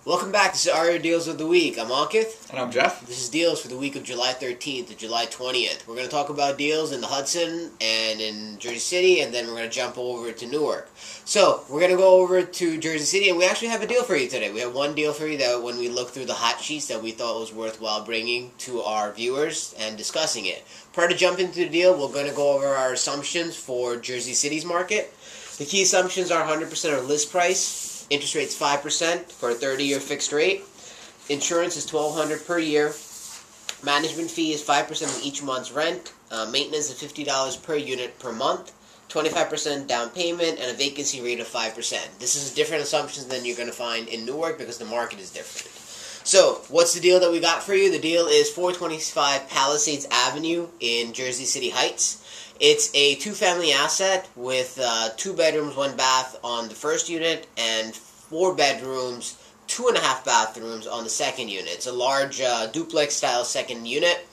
Welcome back. This is RER Deals of the Week. I'm Ankit. And I'm Jeff. This is deals for the week of July 13th to July 20th. We're going to talk about deals in the Hudson and in Jersey City, and then we're going to jump over to Newark. So, we're going to go over to Jersey City, and we actually have a deal for you today. We have one deal for you that when we looked through the hot sheets that we thought was worthwhile bringing to our viewers and discussing it. Prior to jumping into the deal, we're going to go over our assumptions for Jersey City's market. The key assumptions are 100% of list price. Interest rate's 5% for a 30-year fixed rate. Insurance is $1,200 per year. Management fee is 5% of each month's rent. Maintenance is $50 per unit per month. 25% down payment and a vacancy rate of 5%. This is different assumptions than you're going to find in Newark because the market is different. So, what's the deal that we got for you? The deal is 425 Palisades Avenue in Jersey City Heights. It's a two-family asset with 2 bedrooms, 1 bath on the first unit and 4 bedrooms, 2.5 bathrooms on the second unit. It's a large duplex-style second unit.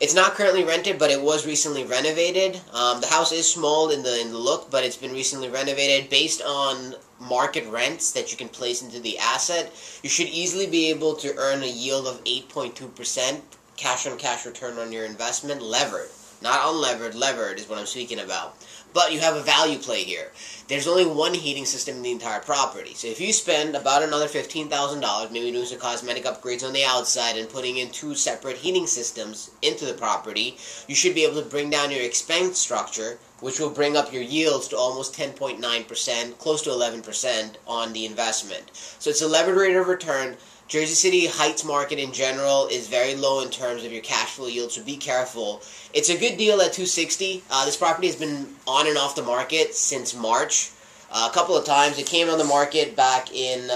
It's not currently rented, but it was recently renovated. The house is small in the look, but it's been recently renovated. Based on market rents that you can place into the asset, you should easily be able to earn a yield of 8.2% cash-on-cash return on your investment, levered. Not unlevered, levered is what I'm speaking about. But you have a value play here. There's only one heating system in the entire property. So if you spend about another $15,000, maybe doing some cosmetic upgrades on the outside and putting in 2 separate heating systems into the property, you should be able to bring down your expense structure, which will bring up your yields to almost 10.9%, close to 11% on the investment. So it's a levered rate of return. Jersey City Heights market in general is very low in terms of your cash flow yield, so be careful. It's a good deal at $260. This property has been on and off the market since March. A couple of times. It came on the market back in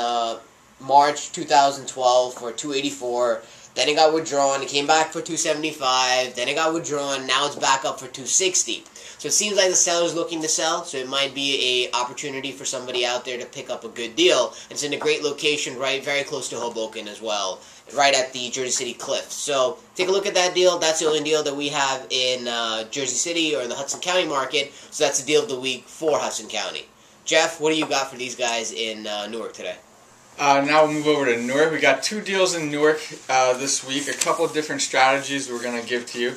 March 2012 for $284. Then it got withdrawn. It came back for $275. Then it got withdrawn. Now it's back up for $260. So it seems like the seller's looking to sell, so it might be an opportunity for somebody out there to pick up a good deal. It's in a great location, right, very close to Hoboken as well, right at the Jersey City Cliffs. So take a look at that deal. That's the only deal that we have in Jersey City or in the Hudson County market, so that's the deal of the week for Hudson County. Jeff, what do you got for these guys in Newark today? Now we'll move over to Newark. We got 2 deals in Newark this week, a couple of different strategies we're going to give to you.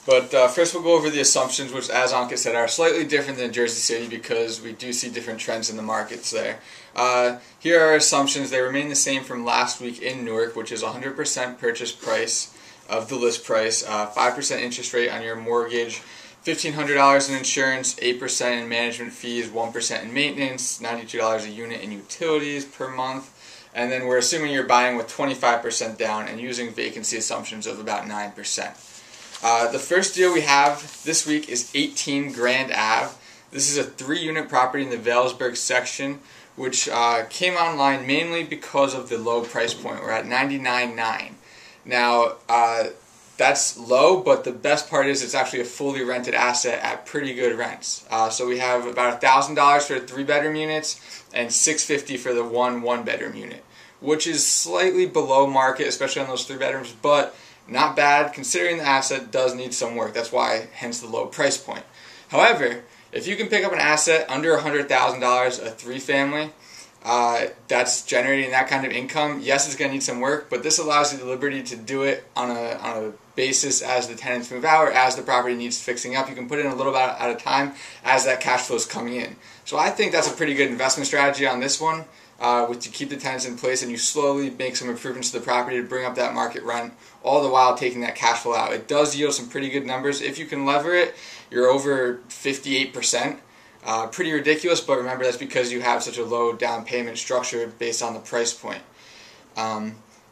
But first we'll go over the assumptions, which, as Ankit said, are slightly different than Jersey City because we do see different trends in the markets there. Here are our assumptions. They remain the same from last week in Newark, which is 100% purchase price of the list price, 5% interest rate on your mortgage, $1,500 in insurance, 8% in management fees, 1% in maintenance, $92 a unit in utilities per month. And then we're assuming you're buying with 25% down and using vacancy assumptions of about 9%. The first deal we have this week is 18 Grand Ave. This is a 3-unit property in the Vailsburg section, which came online mainly because of the low price point. We're at $99,900. Now, that's low, but the best part is it's actually a fully rented asset at pretty good rents. So we have about $1,000 for the 3-bedroom units and $650 for the 1-bedroom unit, which is slightly below market, especially on those 3 bedrooms, but not bad considering the asset does need some work. That's why, hence the low price point. However, if you can pick up an asset under $100,000, a 3-family, that's generating that kind of income, yes, it's going to need some work, but this allows you the liberty to do it on a basis as the tenants move out or as the property needs fixing up. You can put in a little bit at a time as that cash flow is coming in. So I think that's a pretty good investment strategy on this one. To keep the tenants in place and you slowly make some improvements to the property to bring up that market rent, all the while taking that cash flow out. It does yield some pretty good numbers. If you can lever it, you're over 58%. Pretty ridiculous, but remember that's because you have such a low down payment structure based on the price point.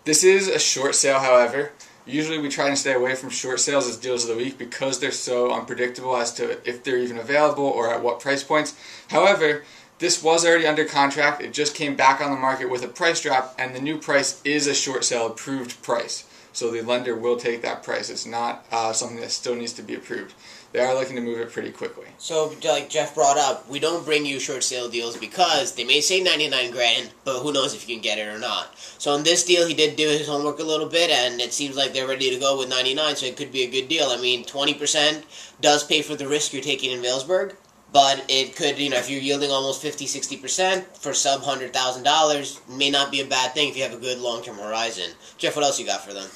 This is a short sale, however. Usually we try and stay away from short sales as deals of the week because they're so unpredictable as to if they're even available or at what price points. However, this was already under contract. It just came back on the market with a price drop, and the new price is a short sale approved price. So the lender will take that price. It's not something that still needs to be approved. They are looking to move it pretty quickly. So, like Jeff brought up, we don't bring you short sale deals because they may say $99,000, but who knows if you can get it or not. So on this deal, he did do his homework a little bit, and it seems like they're ready to go with $99,000, so it could be a good deal. I mean, 20% does pay for the risk you're taking in Vailsburg, but it could, if you're yielding almost 50-60% for sub $100,000, may not be a bad thing if you have a good long-term horizon. Jeff, what else you got for them?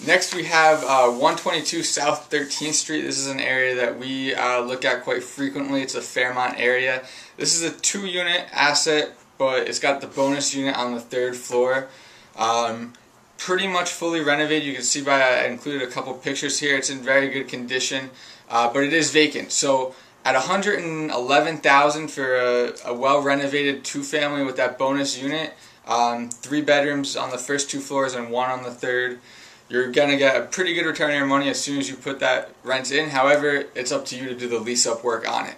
Next we have 122 South 13th Street. This is an area that we look at quite frequently. It's a Fairmont area. This is a 2-unit asset, but it's got the bonus unit on the 3rd floor. Pretty much fully renovated. You can see by I included a couple pictures here. It's in very good condition, but it is vacant. So at $111,000 for a well-renovated 2-family with that bonus unit, 3 bedrooms on the first 2 floors and 1 on the 3rd, you're going to get a pretty good return on your money as soon as you put that rent in. However, it's up to you to do the lease-up work on it.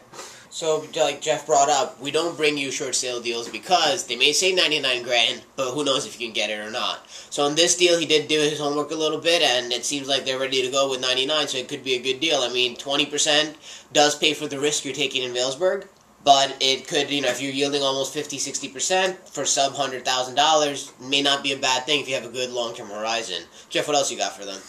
So, like Jeff brought up, we don't bring you short sale deals because they may say 99 grand, but who knows if you can get it or not. So in this deal, he did do his homework a little bit, and it seems like they're ready to go with 99, so it could be a good deal. I mean, 20% does pay for the risk you're taking in Vailsburg, but it could, if you're yielding almost 50-60% for sub $100,000, may not be a bad thing if you have a good long-term horizon. Jeff, what else you got for them?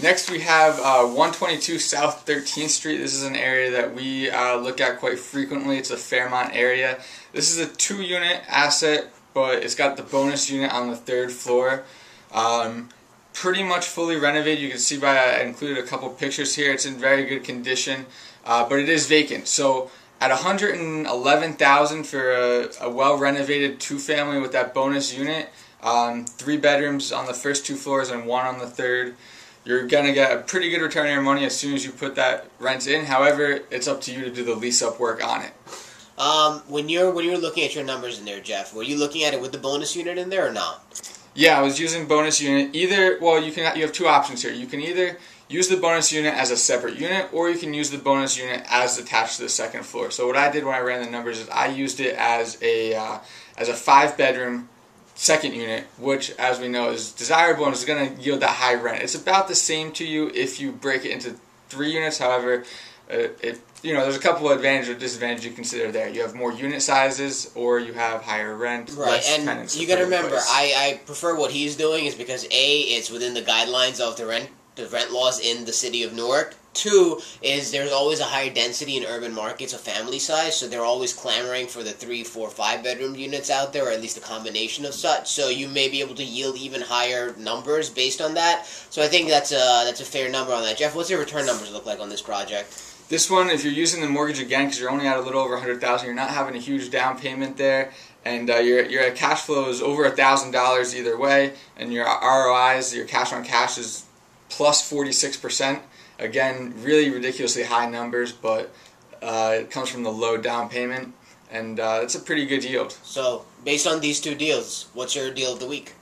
Next we have 122 South 13th Street. This is an area that we look at quite frequently. It's a Fairmont area. This is a 2-unit asset, but it's got the bonus unit on the 3rd floor. Pretty much fully renovated. You can see by I included a couple pictures here. It's in very good condition, but it is vacant. So at $111,000 for a well-renovated 2-family with that bonus unit, 3 bedrooms on the first 2 floors and 1 on the 3rd, you're going to get a pretty good return on your money as soon as you put that rent in. However, it's up to you to do the lease-up work on it. When you're looking at your numbers in there, Jeff, were you looking at it with the bonus unit in there or not? Yeah, I was using bonus unit. You have 2 options here. You can either use the bonus unit as a separate unit, or you can use the bonus unit as attached to the 2nd floor. So what I did when I ran the numbers is I used it as a 5-bedroom 2nd unit, which, as we know, is desirable and is going to yield that high rent. It's about the same to you if you break it into 3 units. However, there's a couple of advantages or disadvantages you consider there. You have more unit sizes, or you have higher rent. Right, and you got to remember, I prefer what he's doing is because A, it's within the guidelines of the rent laws in the city of Newark. 2 is there's always a higher density in urban markets of family size, so they're always clamoring for the 3, 4, 5-bedroom units out there, or at least a combination of such. So you may be able to yield even higher numbers based on that. So I think that's a fair number on that. Jeff, what's your return numbers look like on this project? This one, if you're using the mortgage again, because you're only at a little over $100,000, you're not having a huge down payment there, and your cash flow is over $1,000 either way, and your ROIs, your cash on cash, is plus 46%. Again, really ridiculously high numbers, but it comes from the low down payment, and it's a pretty good yield. So, based on these 2 deals, what's your deal of the week?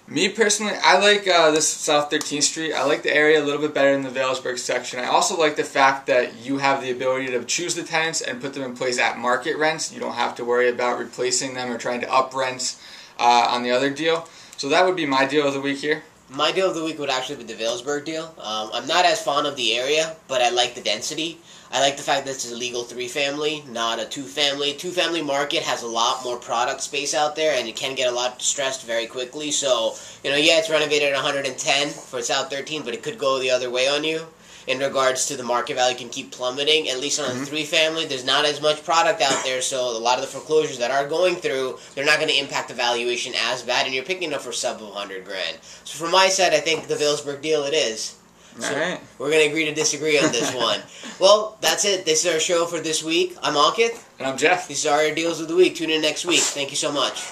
Me personally, I like this South 13th Street. I like the area a little bit better than the Vailsburg section. I also like the fact that you have the ability to choose the tenants and put them in place at market rents. You don't have to worry about replacing them or trying to up rents on the other deal. So that would be my deal of the week here. My deal of the week would actually be the Vailsburg deal. I'm not as fond of the area, but I like the density. I like the fact that it's a legal 3-family, not a 2-family. 2-family market has a lot more product space out there, and it can get a lot stressed very quickly. So, yeah, it's renovated at 110 for South 13, but it could go the other way on you. In regards to the market value can keep plummeting. At least on a 3-family, there's not as much product out there, so a lot of the foreclosures that are going through, they're not going to impact the valuation as bad, and you're picking up for sub of 100 grand. So from my side, I think the Vailsburg deal it is. So All right. We're going to agree to disagree on this one. Well, that's it. This is our show for this week. I'm Ankit. And I'm Jeff. These are our deals of the week. Tune in next week. Thank you so much.